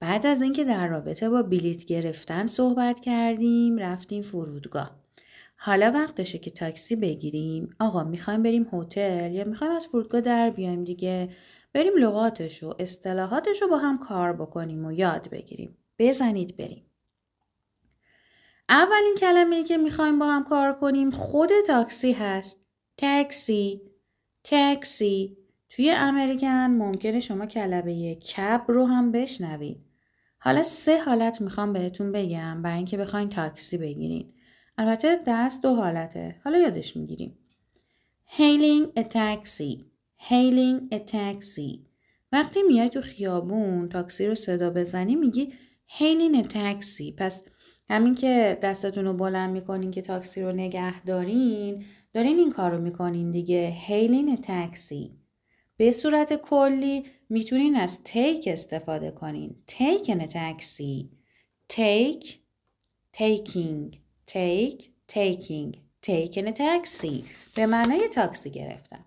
بعد از اینکه در رابطه با بلیط گرفتن صحبت کردیم رفتیم فرودگاه. حالا وقتشه که تاکسی بگیریم. آقا میخوایم بریم هتل یا میخوایم از فرودگاه در بیایم دیگه؟ بریم لغاتش و اصطلاحاتش رو با هم کار بکنیم و یاد بگیریم. بزنید بریم. اولین کلمه‌ای که میخوایم با هم کار کنیم خود تاکسی هست. تاکسی. تاکسی. توی امریکن ممکنه شما کلمه کب رو هم بشنوید. حالا 3 حالت میخوام بهتون بگم برای اینکه بخواین تاکسی بگیرین. البته درس 2 حالته. حالا یادش میگیریم. hailing a taxi. hailing a taxi. وقتی میای تو خیابون تاکسی رو صدا بزنی میگی hailing a taxi. پس همین که دستتون رو بلند میکنین که تاکسی رو نگه دارین این کار رو میکنین دیگه. hailing a taxi. به صورت کلی میتونین از take استفاده کنین. take in a taxi. take, taking, take, taking, take in a taxi. به معنای تاکسی گرفتن.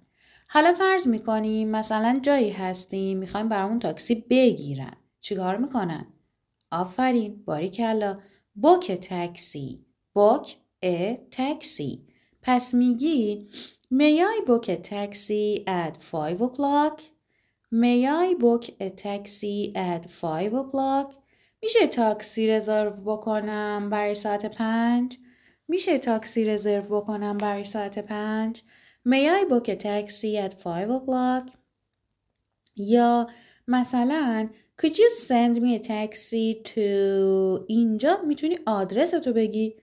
حالا فرض میکنیم مثلا جایی هستیم میخوایم برامون تاکسی بگیرن. چیکار میکنن؟ آفرین، باریکلا. book a taxi. book a taxi. پس میگی May I book a taxi at 5 o'clock? May I book a taxi at 5 o'clock? میشه تاکسی رزرو بکنم برای ساعت 5؟ میشه تاکسی رزرو بکنم برای ساعت 5؟ May I book a taxi at 5 o'clock? یا مثلا Could you send me a taxi to اینجا میتونی آدرس تو بگی.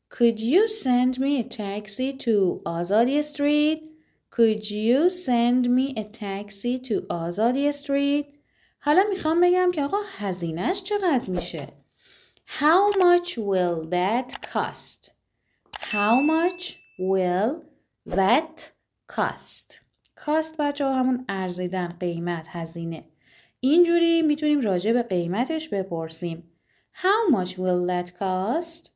Could you send me a taxi to Azadi Street? Could you send me a taxi to Azadi Street? حالا میخوام بگم که آقا هزینهش چقدر میشه؟ How much will that cost? How much will that cost? cost بچه ها همون ارزیدن، قیمت، هزینه. اینجوری میتونیم راجع به قیمتش بپرسیم. How much will that cost?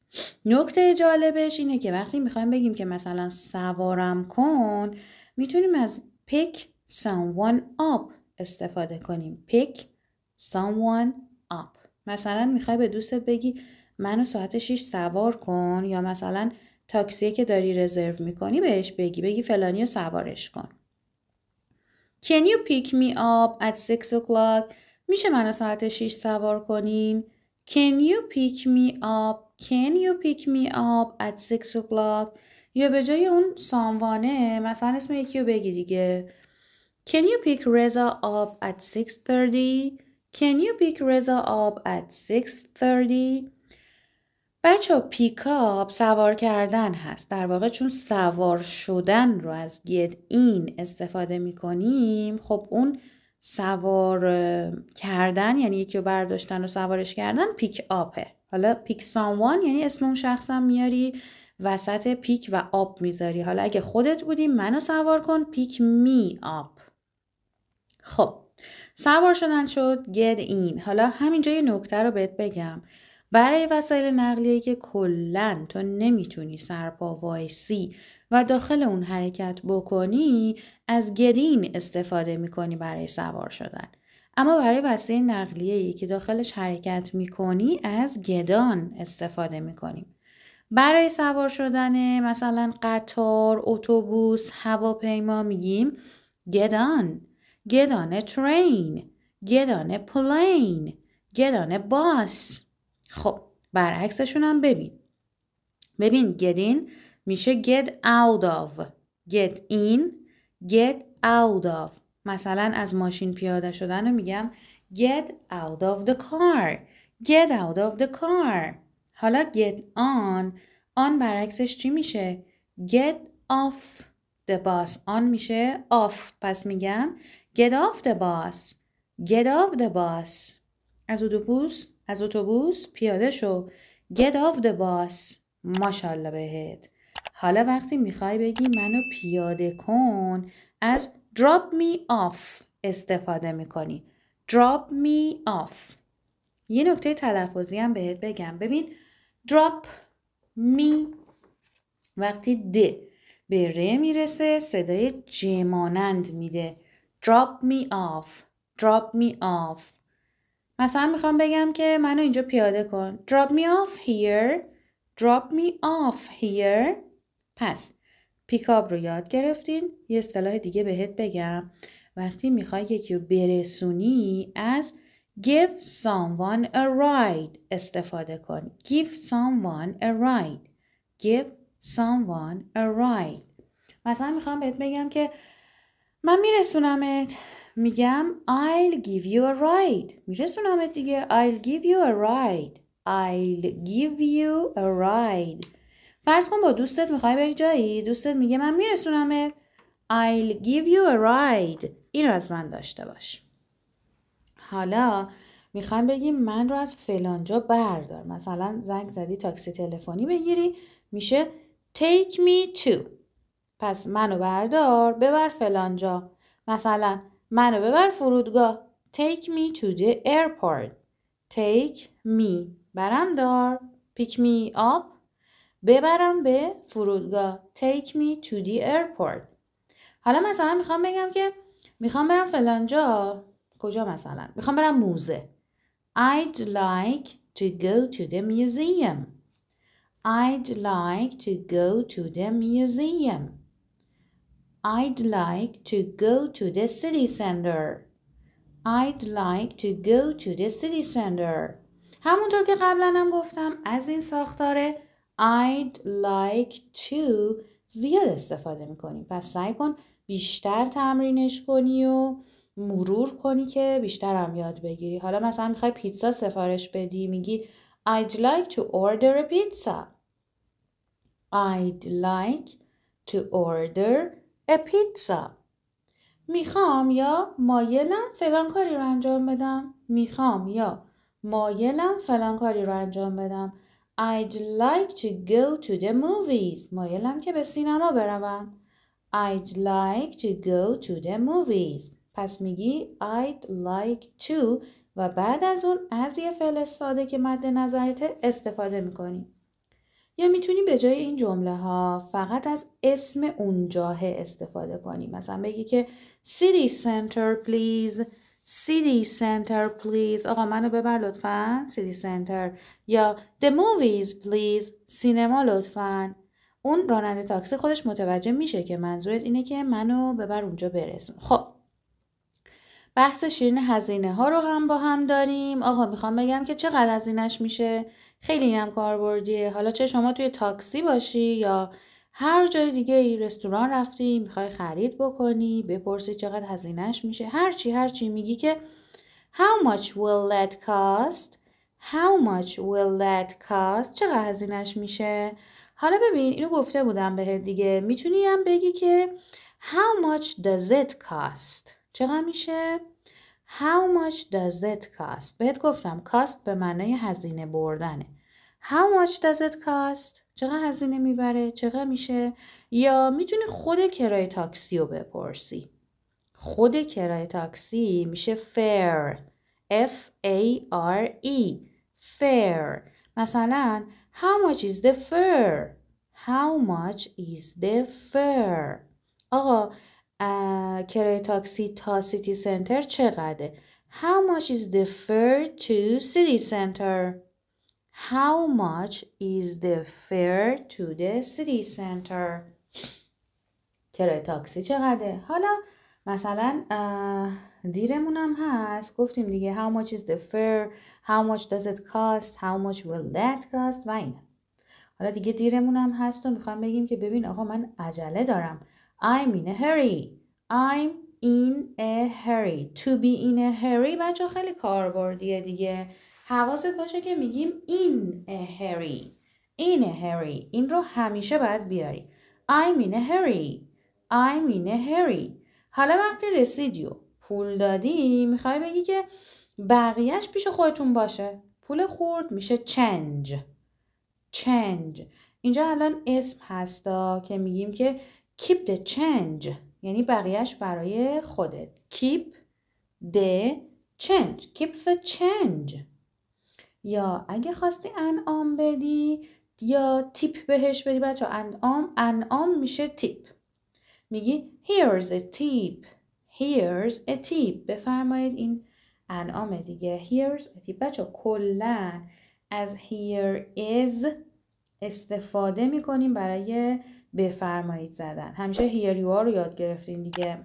نکته جالبش اینه که وقتی میخوایم بگیم که مثلا سوارم کن میتونیم از pick someone up استفاده کنیم. pick someone up. مثلا میخوای به دوستت بگی منو ساعت 6 سوار کن، یا مثلا تاکسی که داری رزرو میکنی بهش بگی فلانی رو سوارش کن. Can you pick me up at 6 o'clock? میشه منو ساعت 6 سوار کنین؟ Can you pick me up? Can you pick me up at 6 o'clock? یا به جای اون ساموانه مثلا اسم یکی رو بگی دیگه. Can you pick Reza up at 6:30? Can you pick Reza up at 6:30? بچه پیکاپ سوار کردن هست. در واقع چون سوار شدن رو از get in استفاده می کنیم، خب اون سوار کردن یعنی یکی رو برداشتن و سوارش کردن پیک آپه. حالا پیک someone یعنی اسم اون شخصم میاری وسط پیک و آپ میذاری. حالا اگه خودت بودی منو سوار کن پیک می آپ. خب سوار شدن شد get in. حالا همینجا یه نکته رو بهت بگم. برای وسایل نقلیه‌ای که کلاً تو نمیتونی سرپا وایسی و داخل اون حرکت بکنی از گدین استفاده میکنی برای سوار شدن. اما برای وسایل نقلیه‌ای که داخلش حرکت میکنی از گدان استفاده میکنیم. برای سوار شدن مثلا قطار، اتوبوس، هواپیما میگیم get on a train, get on a plane, get on a bus. خب برعکسشون هم ببین get in میشه get out of. get in, get out of. مثلا از ماشین پیاده شدن رو میگم get out of the car, get out of the car. حالا get on برعکسش چی میشه؟ get off the bus. on میشه off. پس میگم get off the bus, get off the bus. از اتوبوس پیاده شو. get off the bus. ماشاءالله بهت. حالا وقتی میخوای بگی منو پیاده کن از drop me off استفاده میکنی. drop me off. یه نکته تلفظی هم بهت بگم. ببین drop me وقتی د به ر میرسه صدای جمانند میده. drop me off, drop me off. مثلا میخوام بگم که منو اینجا پیاده کن. Drop me off here. Drop me off here. پس پیکاپ رو یاد گرفتین. یه اصطلاح دیگه بهت بگم. وقتی میخوای یکی رو برسونی از give someone a ride استفاده کن. Give someone a ride. Give someone a ride. مثلا میخوام بهت بگم که من میرسونمت. میگم I'll give you a ride. میرسونمت دیگه. I'll give you a ride. I'll give you a ride. فرض کن با دوستت میخوای بری جایی. دوستت میگه من میرسونمت. I'll give you a ride. اینو از من داشته باش. حالا میخوایم بگیم من رو از فلانجا بردار. مثلا زنگ زدی تاکسی تلفنی بگیری. میشه take me to. پس منو بردار ببر فلانجا. مثلا منو ببر فرودگاه. Take me to the airport. Take me. برم دار. Pick me up. ببرم به فرودگاه. Take me to the airport. حالا مثلا میخوام بگم که میخوام برم فلانجا. کجا مثلا؟ میخوام برم موزه. I'd like to go to the museum. I'd like to go to the museum. I'd like to go to the city center. I'd like to go to the city center. همونطور که قبلا هم گفتم از این ساختار I'd like to زیاد استفاده میکنیم. پس سعی کن بیشتر تمرینش کنی و مرور کنی که بیشتر هم یاد بگیری. حالا مثلا میخوای پیتزا سفارش بدی. میگی I'd like to order a pizza. I'd like to order a pizza. میخوام یا مایلم فلان کاری رو انجام بدم. میخوام یا مایلم فلان کاری رو انجام بدم. I'd like to go to the movies. مایلم که به سینما بروم. I'd like to go to the movies. پس میگی I'd like to و بعد از اون از یه فعل ساده که مد نظرته استفاده میکنی. یا میتونی به جای این جمله ها فقط از اسم اون جاه استفاده کنی. مثلا بگی که city center please. city center please. آقا منو ببر لطفاً city center. یا the movies please. سینما لطفاً. اون راننده تاکسی خودش متوجه میشه که منظورت اینه که منو ببر اونجا برسون. خب بحث شیرین هزینه ها رو هم با هم داریم. آقا میخوام بگم که چقدر هزینهش میشه. خیلی هم کاربردیه. حالا چه شما توی تاکسی باشی یا هر جای دیگه ای رستوران رفتی میخوای خرید بکنی بپرسی چقدر هزینهش میشه. هرچی میگی که how much will that cost. how much will that cost. چقدر هزینهش میشه. حالا ببین اینو گفته بودم بهت دیگه. میتونی هم بگی که how much does it cost. چقدر میشه؟ How much does it cost. بهت گفتم cost به معنای هزینه بردنه. How much does it cost. چقدر هزینه میبره؟ چقدر میشه؟ یا میتونی خود کرایه تاکسی رو بپرسی. خود کرایه تاکسی میشه fare. F-A-R-E. fare. مثلا how much is the fare. How much is the fare. آقا کرایه تاکسی تا سیتی سنتر چقدره؟ How much is the fare to city center? How much is the fare to the city center? کرایه تاکسی چقدره؟ حالا مثلا دیرمون هم هست. گفتیم دیگه how much is the fare, how much does it cost, how much will that cost و اینا. حالا دیگه دیرمون هم هست و میخوام بگیم که ببین آقا من عجله دارم. I'm in a hurry. I'm in a hurry. To be in a hurry بچه خیلی کاربردیه دیگه. حواست باشه که میگیم in a hurry. In a hurry. این رو همیشه باید بیاری. I'm in a hurry. I'm in a hurry. حالا وقتی رسیدی و پول دادی میخوای بگی که بقیهش پیش خودتون باشه. پول خورد میشه change. change. اینجا الان اسم هستا که میگیم که keep the change. یعنی بقیهش برای خودت. keep the change. keep the change. یا اگه خواستی انعام بدی یا تیپ بهش بدی بچه انعام میشه تیپ. میگی here's a tip. here's a tip. بفرمایید این انعام دیگه. here's بچه کلن از here is استفاده میکنیم برای بفرمایید زدن. همیشه here you are رو یاد گرفتین دیگه.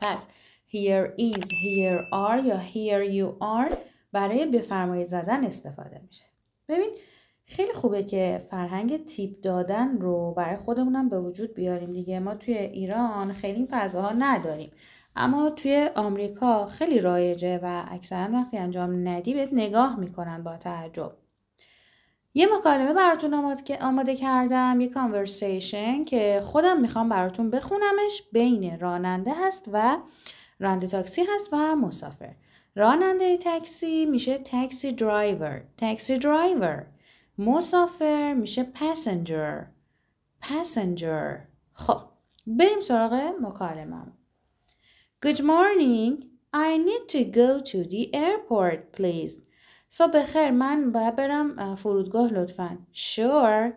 پس here is, here are یا here you are برای بفرمایید زدن استفاده میشه. ببین خیلی خوبه که فرهنگ تیپ دادن رو برای خودمونم به وجود بیاریم دیگه. ما توی ایران خیلی این فضاها نداریم، اما توی آمریکا خیلی رایجه و اکثرا وقتی انجام ندی بهت نگاه میکنن با تعجب. یه مکالمه براتون آماده کردم، یه کانورسیشن که خودم میخوام براتون بخونمش. بین راننده هست و راننده تاکسی هست و مسافر. راننده تاکسی میشه تاکسی درایور، تاکسی درایور. مسافر میشه پسنجر، پسنجر. خب بریم سراغ مکالمه. Good morning. I need to go to the airport, please. صبح خیر، من باید برم فرودگاه لطفاً. Sure.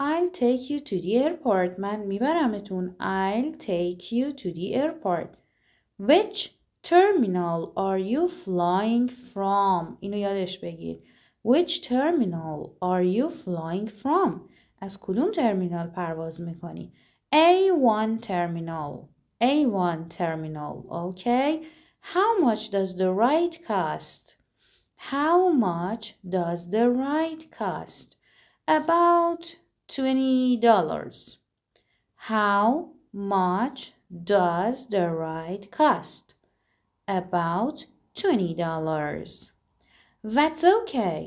I'll take you to the airport. من میبرمتون. I'll take you to the airport. Which terminal are you flying from? اینو یادش بگیر. Which terminal are you flying from? از کدوم ترمینال پرواز میکنی؟ A1 terminal. A1 terminal. Okay. How much does the ride cost? How much does the ride cost? About $20. How much does the ride cost? About $20. That's okay.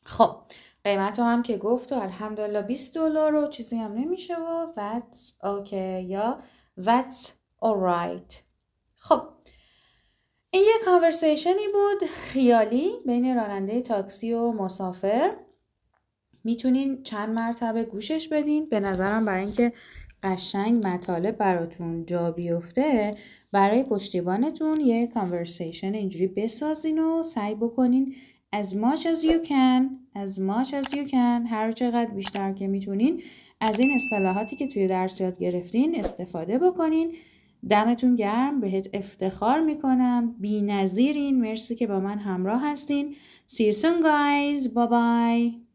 خب قیمت هم که گفت و الحمدلله $20 و چیزی هم نمیشه و that's okay یا that's alright. خب این یه کانورسیشنی بود خیالی بین راننده تاکسی و مسافر. میتونین چند مرتبه گوشش بدین. به نظرم برای اینکه قشنگ مطالب براتون جا بیفته برای پشتیبانتون یه کانورسیشن اینجوری بسازین و سعی بکنین as much as you can هر چقدر بیشتر که میتونین از این اصطلاحاتی که توی درس یاد گرفتین استفاده بکنین. دمتون گرم، بهت افتخار میکنم، بی‌نظیرین. مرسی که با من همراه هستین. See you soon guys. Bye bye.